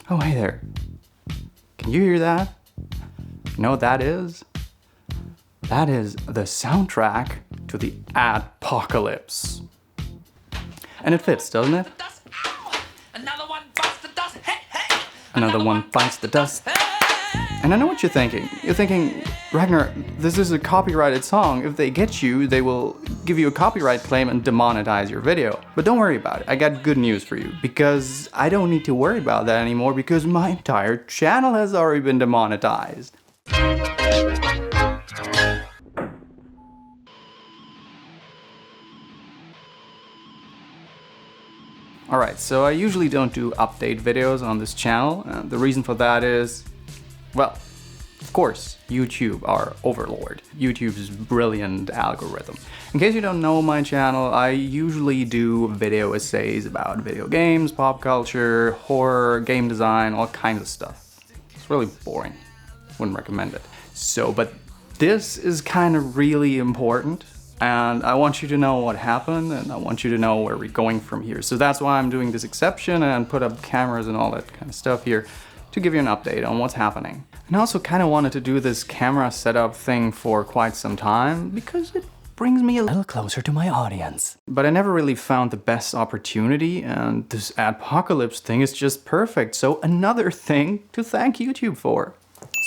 Oh, hey there. Can you hear that? You know what that is? That is the soundtrack to the Ad-Pocalypse. And it fits, doesn't it? Another one bites the dust. Hey, hey. Another one bites the dust. And I know what you're thinking. You're thinking, Ragnar, this is a copyrighted song. If they get you, they will give you a copyright claim and demonetize your video. But don't worry about it. I got good news for you. Because I don't need to worry about that anymore because my entire channel has already been demonetized. Alright, so I usually don't do update videos on this channel. The reason for that is, well, of course, YouTube, our overlord. YouTube's brilliant algorithm. In case you don't know my channel, I usually do video essays about video games, pop culture, horror, game design, all kinds of stuff. It's really boring. Wouldn't recommend it. So, but this is kind of really important. And I want you to know what happened, and I want you to know where we're going from here. So that's why I'm doing this exception and put up cameras and all that kind of stuff here to give you an update on what's happening. And I also kind of wanted to do this camera setup thing for quite some time because it brings me a little closer to my audience. But I never really found the best opportunity, and this Ad-Pocalypse thing is just perfect. So another thing to thank YouTube for.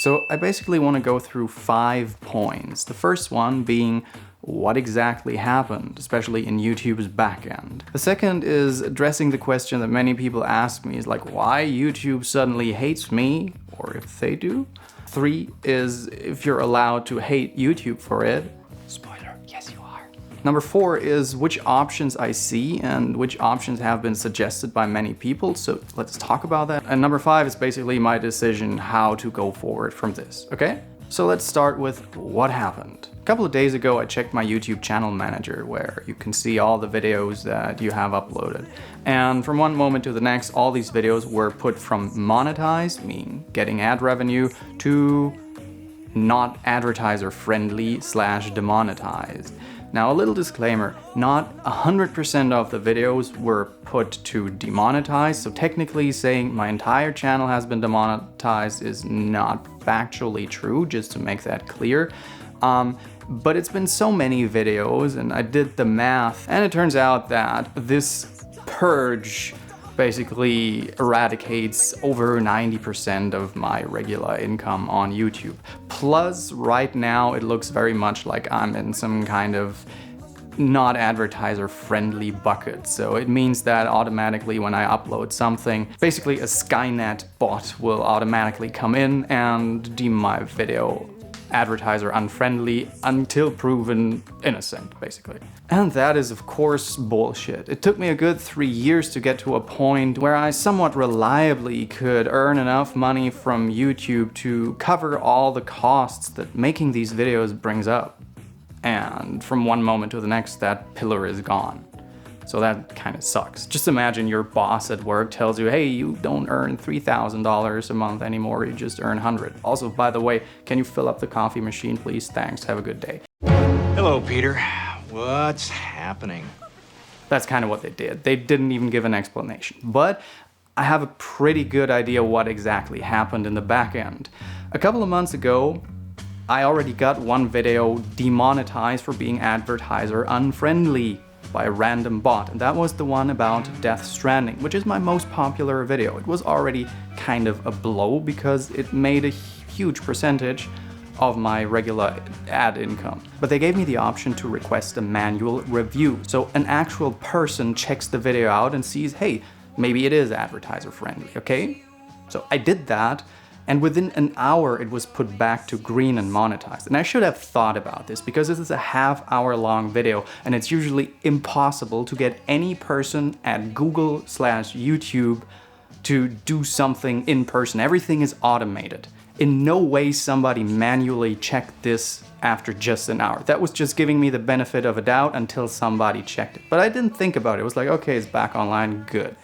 So I basically want to go through 5 points. The first one being what exactly happened, especially in YouTube's backend. The second is addressing the question that many people ask me, is like, why YouTube suddenly hates me, or if they do. 3 is if you're allowed to hate YouTube for it. Spoiler, yes you are. Number 4 is which options I see and which options have been suggested by many people, so let's talk about that. And number 5 is basically my decision how to go forward from this, okay? So let's start with what happened. A couple of days ago I checked my YouTube channel manager where you can see all the videos that you have uploaded. And from one moment to the next, all these videos were put from monetized, meaning getting ad revenue, to not advertiser-friendly / demonetized. Now a little disclaimer, not 100% of the videos were put to demonetized, so technically saying my entire channel has been demonetized is not factually true, just to make that clear. But it's been so many videos and I did the math and it turns out that this purge basically eradicates over 90% of my regular income on YouTube. Plus, right now it looks very much like I'm in some kind of not advertiser-friendly bucket. So it means that automatically when I upload something, basically a Skynet bot will automatically come in and deem my video advertiser unfriendly until proven innocent, basically. And that is of course bullshit. It took me a good 3 years to get to a point where I somewhat reliably could earn enough money from YouTube to cover all the costs that making these videos brings up. And from one moment to the next, that pillar is gone. So that kind of sucks. Just imagine your boss at work tells you, hey, you don't earn $3,000 a month anymore, you just earn 100. Also, by the way, can you fill up the coffee machine, please? Thanks, have a good day. Hello, Peter. What's happening? That's kind of what they did. They didn't even give an explanation. But I have a pretty good idea what exactly happened in the back end. A couple of months ago, I already got one video demonetized for being advertiser unfriendly by a random bot, and that was the one about Death Stranding, which is my most popular video. It was already kind of a blow because it made a huge percentage of my regular ad income. But they gave me the option to request a manual review. So an actual person checks the video out and sees, hey, maybe it is advertiser friendly, okay? So I did that, and within an hour it was put back to green and monetized. And I should have thought about this because this is a half-hour-long video and it's usually impossible to get any person at Google/YouTube to do something in person. Everything is automated. In no way somebody manually checked this after just an hour. That was just giving me the benefit of a doubt until somebody checked it. But I didn't think about it. It was like, okay, it's back online, good.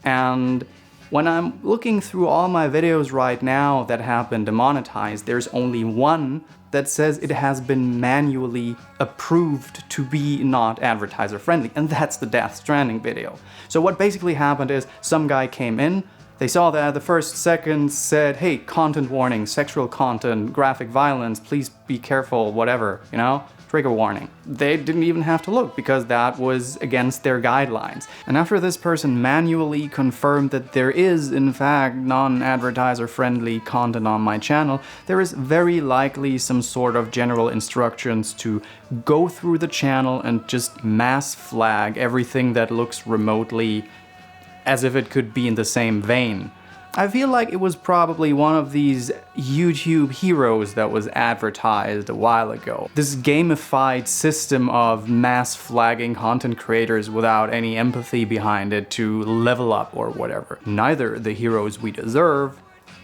And when I'm looking through all my videos right now that have been demonetized, there's only one that says it has been manually approved to be not advertiser friendly, and that's the Death Stranding video. So what basically happened is some guy came in, They saw that the first second said, hey, content warning, sexual content, graphic violence, please be careful, whatever, you know? Trigger warning. They didn't even have to look because that was against their guidelines. And after this person manually confirmed that there is, in fact, non-advertiser-friendly content on my channel, there is very likely some sort of general instructions to go through the channel and just mass flag everything that looks remotely as if it could be in the same vein. I feel like it was probably one of these YouTube heroes that was advertised a while ago. This gamified system of mass flagging content creators without any empathy behind it to level up or whatever. Neither the heroes we deserve,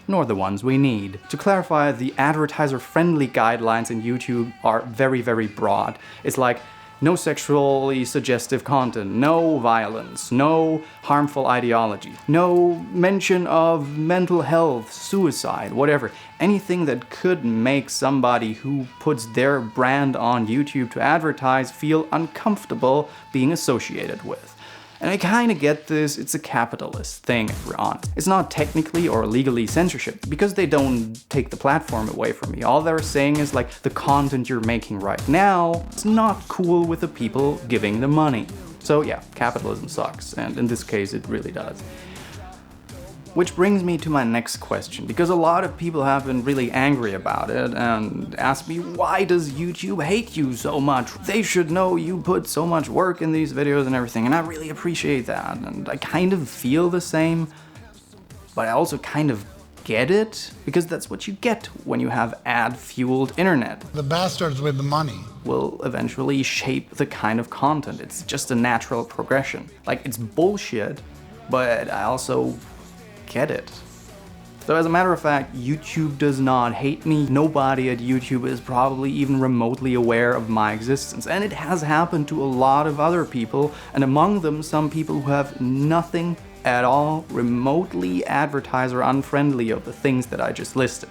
nor the ones we need. To clarify, the advertiser-friendly guidelines in YouTube are very, very broad. It's like, no sexually suggestive content, no violence, no harmful ideology, no mention of mental health, suicide, whatever. Anything that could make somebody who puts their brand on YouTube to advertise feel uncomfortable being associated with. And I kinda get this, it's a capitalist thing if we're honest. It's not technically or legally censorship, because they don't take the platform away from me. All they're saying is like, the content you're making right now, it's not cool with the people giving the money. So yeah, capitalism sucks, and in this case it really does. Which brings me to my next question, because a lot of people have been really angry about it and asked me, why does YouTube hate you so much? They should know you put so much work in these videos and everything, and I really appreciate that, and I kind of feel the same, but I also kind of get it, because that's what you get when you have ad-fueled internet. The bastards with the money will eventually shape the kind of content. It's just a natural progression. Like, it's bullshit, but I also get it. So as a matter of fact, YouTube does not hate me. Nobody at YouTube is probably even remotely aware of my existence. And it has happened to a lot of other people, and among them some people who have nothing at all remotely advertiser unfriendly of the things that I just listed.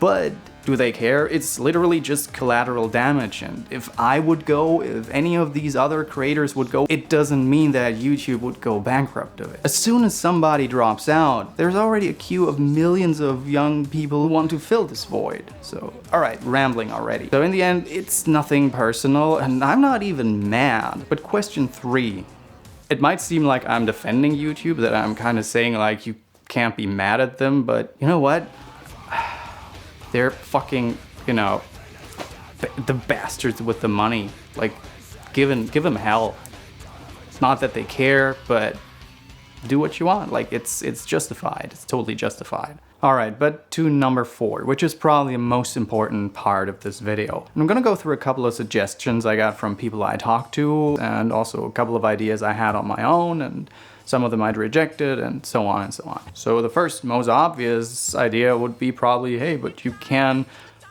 But do they care? It's literally just collateral damage, and if I would go, if any of these other creators would go, it doesn't mean that YouTube would go bankrupt of it. As soon as somebody drops out, there's already a queue of millions of young people who want to fill this void. So, alright, rambling already. So in the end, it's nothing personal, and I'm not even mad. But question 3. It might seem like I'm defending YouTube, that I'm kind of saying like you can't be mad at them, but you know what? They're fucking, you know, the bastards with the money. Like, give them hell. It's not that they care, but do what you want. Like, it's justified. It's totally justified. Alright, but to number 4, which is probably the most important part of this video. And I'm gonna go through a couple of suggestions I got from people I talked to, and also a couple of ideas I had on my own, and some of them I'd rejected, and so on and so on. So the first, most obvious idea would be probably, hey, but you can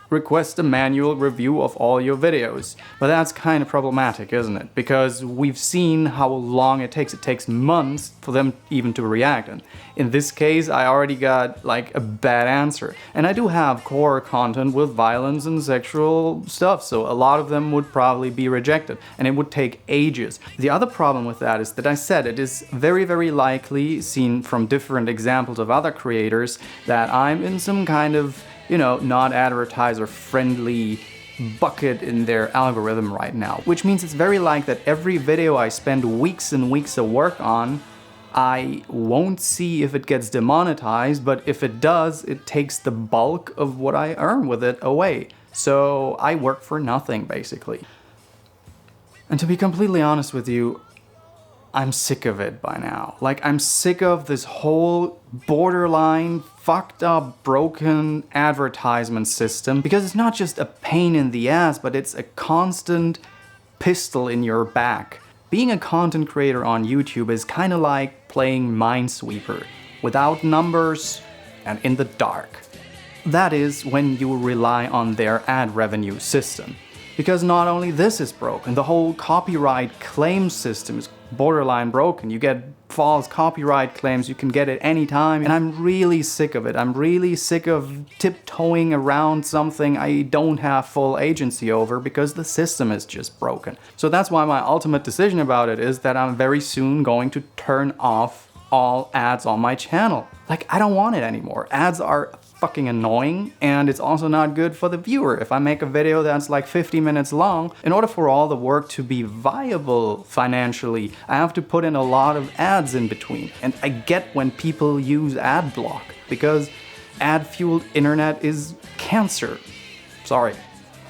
request a manual review of all your videos. But that's kind of problematic, isn't it? Because we've seen how long it takes. It takes months for them even to react. And in this case, I already got like a bad answer. And I do have core content with violence and sexual stuff, so a lot of them would probably be rejected, and it would take ages. The other problem with that is that I said it is very, very likely, seen from different examples of other creators, that I'm in some kind of, you know, not advertiser-friendly bucket in their algorithm right now. Which means it's very likely that every video I spend weeks and weeks of work on, I won't see if it gets demonetized, but if it does, it takes the bulk of what I earn with it away. So I work for nothing, basically. And to be completely honest with you, I'm sick of it by now. Like, I'm sick of this whole borderline, fucked up, broken advertisement system, because it's not just a pain in the ass, but it's a constant pistol in your back. Being a content creator on YouTube is kind of like playing Minesweeper, without numbers and in the dark. That is when you rely on their ad revenue system. Because not only this is broken, the whole copyright claim system is borderline broken. You get false copyright claims, you can get it anytime, and I'm really sick of it. I'm really sick of tiptoeing around something I don't have full agency over because the system is just broken. So that's why my ultimate decision about it is that I'm very soon going to turn off all ads on my channel. Like, I don't want it anymore. Ads are fucking annoying, and it's also not good for the viewer. If I make a video that's like 50 minutes long, in order for all the work to be viable financially, I have to put in a lot of ads in between. And I get when people use ad block, because ad-fueled internet is cancer. Sorry.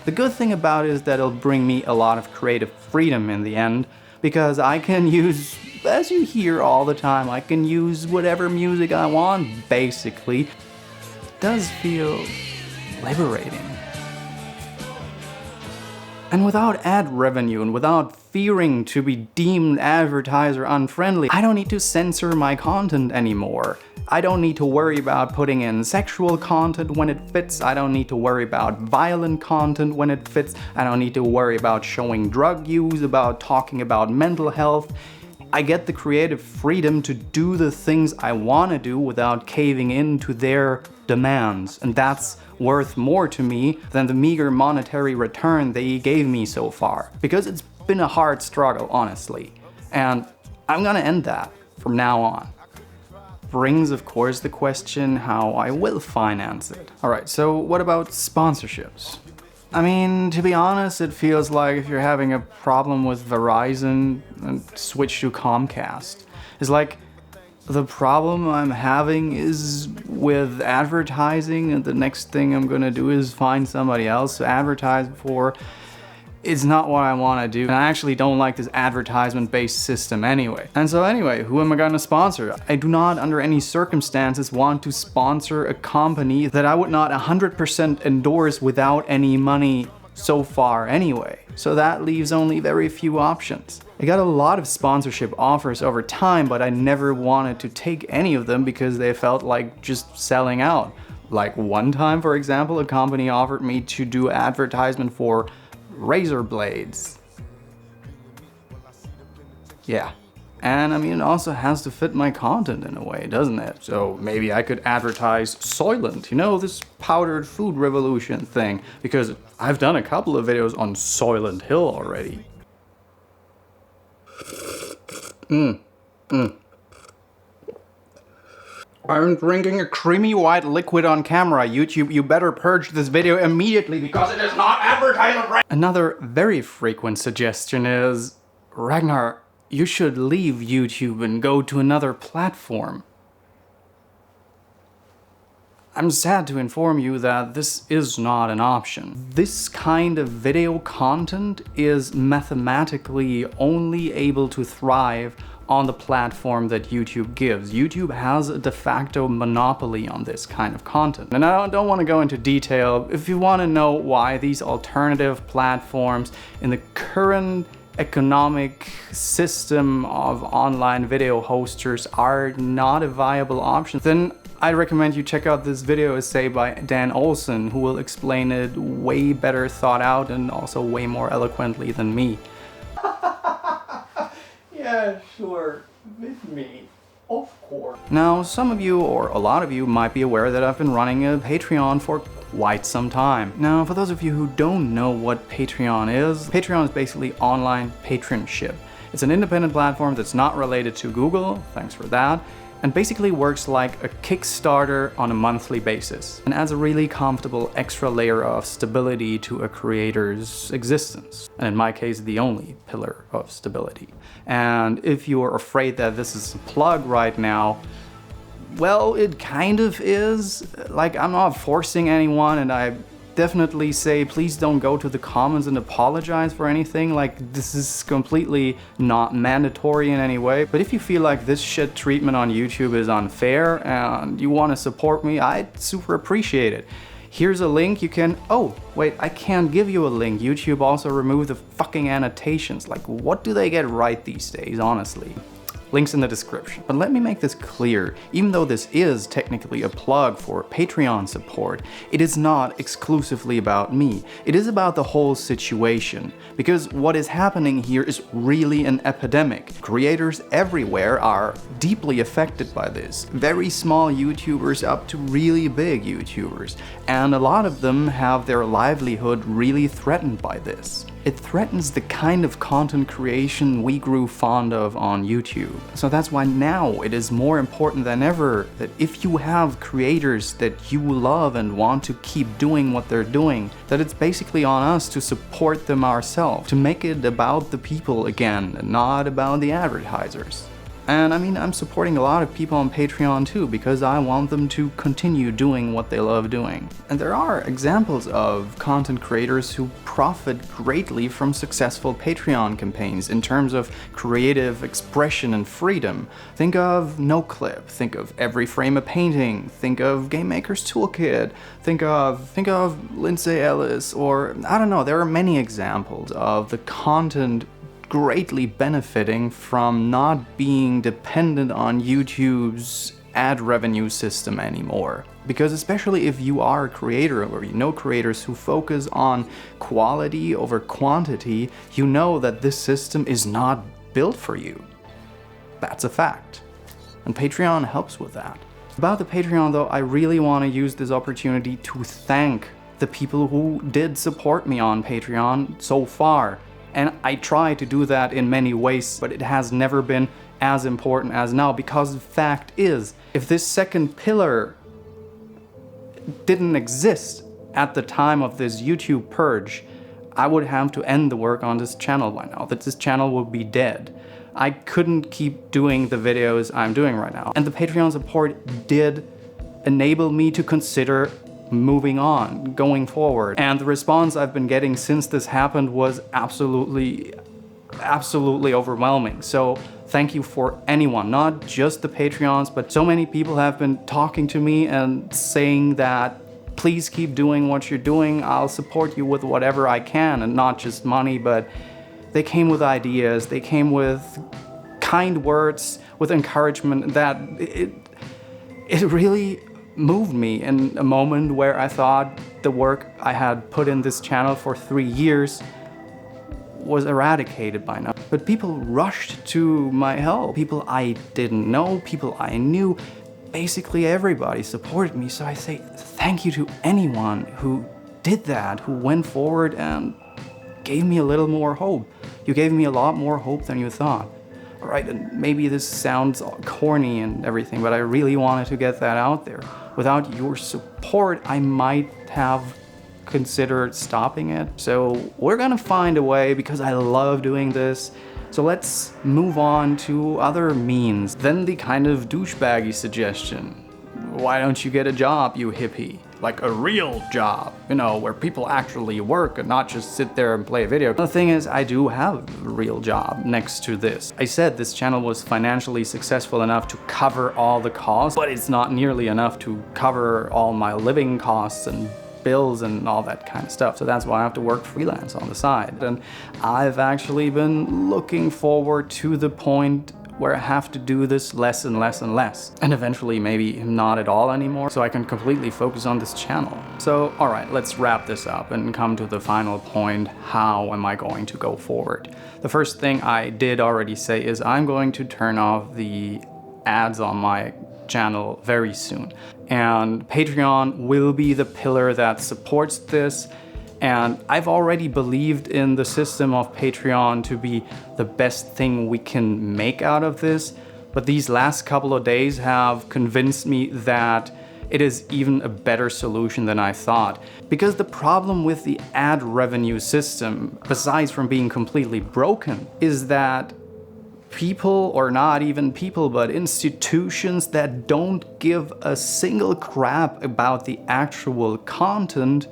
The good thing about it is that it'll bring me a lot of creative freedom in the end, because I can use, as you hear all the time, I can use whatever music I want, basically. Does feel liberating. And without ad revenue and without fearing to be deemed advertiser-unfriendly, I don't need to censor my content anymore. I don't need to worry about putting in sexual content when it fits. I don't need to worry about violent content when it fits. I don't need to worry about showing drug use, about talking about mental health. I get the creative freedom to do the things I want to do without caving in to their demands. And that's worth more to me than the meager monetary return they gave me so far. Because it's been a hard struggle, honestly. And I'm gonna end that from now on. Brings, of course, the question how I will finance it. Alright, so what about sponsorships? I mean, to be honest, it feels like if you're having a problem with Verizon, and switch to Comcast. It's like, the problem I'm having is with advertising, and the next thing I'm gonna do is find somebody else to advertise for. It's not what I want to do, and I actually don't like this advertisement-based system anyway. And so anyway, who am I gonna sponsor? I do not under any circumstances want to sponsor a company that I would not 100% endorse without any money so far anyway. So that leaves only very few options. I got a lot of sponsorship offers over time, but I never wanted to take any of them because they felt like just selling out. Like one time, for example, a company offered me to do advertisement for razor blades. Yeah. And I mean, it also has to fit my content in a way, doesn't it? So maybe I could advertise Soylent, you know, this powdered food revolution thing, because I've done a couple of videos on Soylent Hill already. I'm drinking a creamy white liquid on camera. YouTube, you better purge this video immediately because it is not advertisement. Another very frequent suggestion is, Ragnar, you should leave YouTube and go to another platform. I'm sad to inform you that this is not an option. This kind of video content is mathematically only able to thrive on the platform that YouTube gives. YouTube has a de facto monopoly on this kind of content. And I don't want to go into detail. If you want to know why these alternative platforms in the current economic system of online video hosters are not a viable option, then I'd recommend you check out this video essay by Dan Olson, who will explain it way better thought out and also way more eloquently than me. Yeah, sure. VidMe. Of course. Now, some of you, or a lot of you, might be aware that I've been running a Patreon for quite some time. Now, for those of you who don't know what Patreon is basically online patronship. It's an independent platform that's not related to Google, thanks for that, and basically works like a Kickstarter on a monthly basis, and adds a really comfortable extra layer of stability to a creator's existence, and in my case, the only pillar of stability. And if you're afraid that this is a plug right now, well, it kind of is. Like, I'm not forcing anyone, and I definitely say please don't go to the comments and apologize for anything. Like, this is completely not mandatory in any way. But if you feel like this shit treatment on YouTube is unfair and you want to support me, I'd super appreciate it. Here's a link you can... Oh, wait, I can't give you a link. YouTube also removed the fucking annotations. Like, what do they get right these days, honestly? Links in the description. But let me make this clear, even though this is technically a plug for Patreon support, it is not exclusively about me. It is about the whole situation. Because what is happening here is really an epidemic. Creators everywhere are deeply affected by this. Very small YouTubers up to really big YouTubers. And a lot of them have their livelihood really threatened by this. it threatens the kind of content creation we grew fond of on YouTube. So that's why now it is more important than ever that if you have creators that you love and want to keep doing what they're doing, that it's basically on us to support them ourselves, to make it about the people again, and not about the advertisers. And I mean, I'm supporting a lot of people on Patreon too, because I want them to continue doing what they love doing. And there are examples of content creators who profit greatly from successful Patreon campaigns in terms of creative expression and freedom. Think of NoClip, think of Every Frame a Painting, think of Game Maker's Toolkit, think of Lindsay Ellis, or I don't know, there are many examples of the content greatly benefiting from not being dependent on YouTube's ad revenue system anymore. Because especially if you are a creator or you know creators who focus on quality over quantity, you know that this system is not built for you. That's a fact. And Patreon helps with that. About the Patreon though, I really want to use this opportunity to thank the people who did support me on Patreon so far. And I try to do that in many ways, but it has never been as important as now, because the fact is, if this second pillar didn't exist at the time of this YouTube purge, I would have to end the work on this channel by now, that this channel would be dead. I couldn't keep doing the videos I'm doing right now. And the Patreon support did enable me to consider moving on, going forward. And the response I've been getting since this happened was absolutely overwhelming. So thank you for anyone, not just the Patreons, but so many people have been talking to me and saying that please keep doing what you're doing, I'll support you with whatever I can, and not just money, but they came with ideas, they came with kind words, with encouragement that it really moved me in a moment where I thought the work I had put in this channel for 3 years was eradicated by now. But people rushed to my help. People I didn't know, people I knew, basically everybody supported me. So I say thank you to anyone who did that, who went forward and gave me a little more hope. You gave me a lot more hope than you thought. All right, and maybe this sounds corny and everything, but I really wanted to get that out there. Without your support, I might have considered stopping it. So we're gonna find a way, because I love doing this. So let's move on to other means. Then the kind of douchebaggy suggestion. Why don't you get a job, you hippie? Like a real job, you know, where people actually work and not just sit there and play a video. The thing is, I do have a real job next to this. I said this channel was financially successful enough to cover all the costs, but it's not nearly enough to cover all my living costs and bills and all that kind of stuff. So that's why I have to work freelance on the side. And I've actually been looking forward to the point where I have to do this less and less and less. And eventually maybe not at all anymore, so I can completely focus on this channel. So, all right, let's wrap this up and come to the final point. How am I going to go forward? The first thing I did already say is I'm going to turn off the ads on my channel very soon. And Patreon will be the pillar that supports this. And I've already believed in the system of Patreon to be the best thing we can make out of this. But these last couple of days have convinced me that it is even a better solution than I thought. Because the problem with the ad revenue system, besides from being completely broken, is that people, or not even people, but institutions that don't give a single crap about the actual content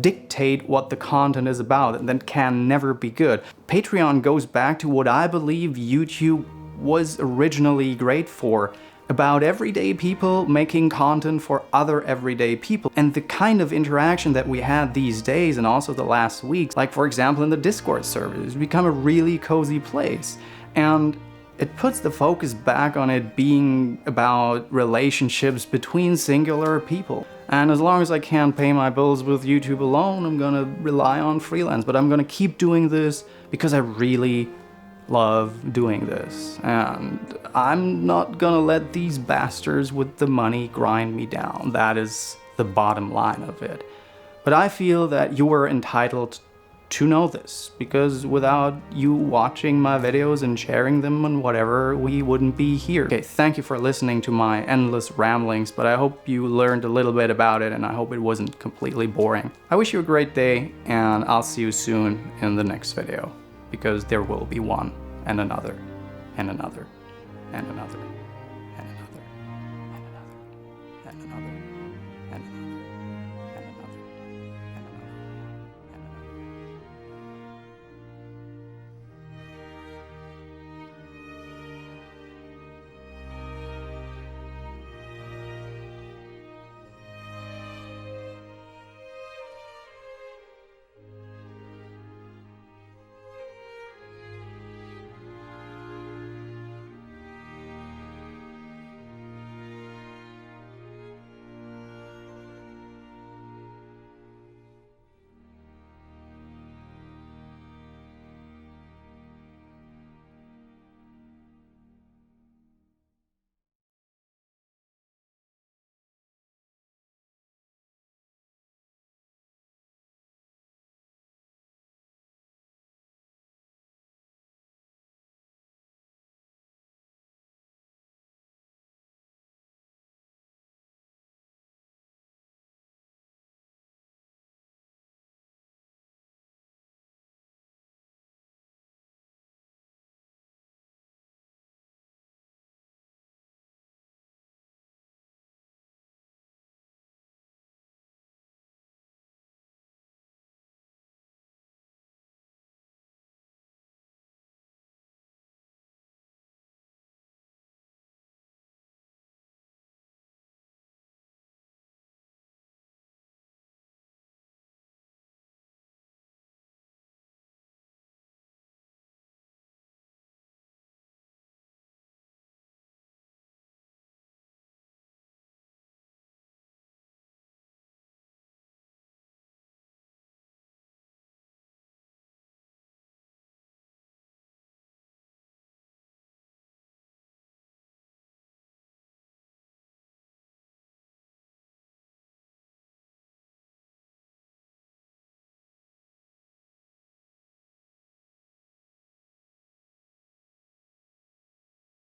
dictate what the content is about, and that can never be good. Patreon goes back to what I believe YouTube was originally great for, about everyday people making content for other everyday people. And the kind of interaction that we had these days and also the last weeks, like for example in the Discord server, has become a really cozy place. And it puts the focus back on it being about relationships between singular people. And as long as I can't pay my bills with YouTube alone, I'm gonna rely on freelance. But I'm gonna keep doing this because I really love doing this. And I'm not gonna let these bastards with the money grind me down. That is the bottom line of it. But I feel that you are entitled to know this, because without you watching my videos and sharing them and whatever, we wouldn't be here. Okay, thank you for listening to my endless ramblings, but I hope you learned a little bit about it and I hope it wasn't completely boring. I wish you a great day and I'll see you soon in the next video, because there will be one and another and another and another and another and another and another and another and another and another.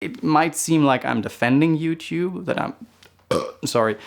It might seem like I'm defending YouTube, that I'm sorry,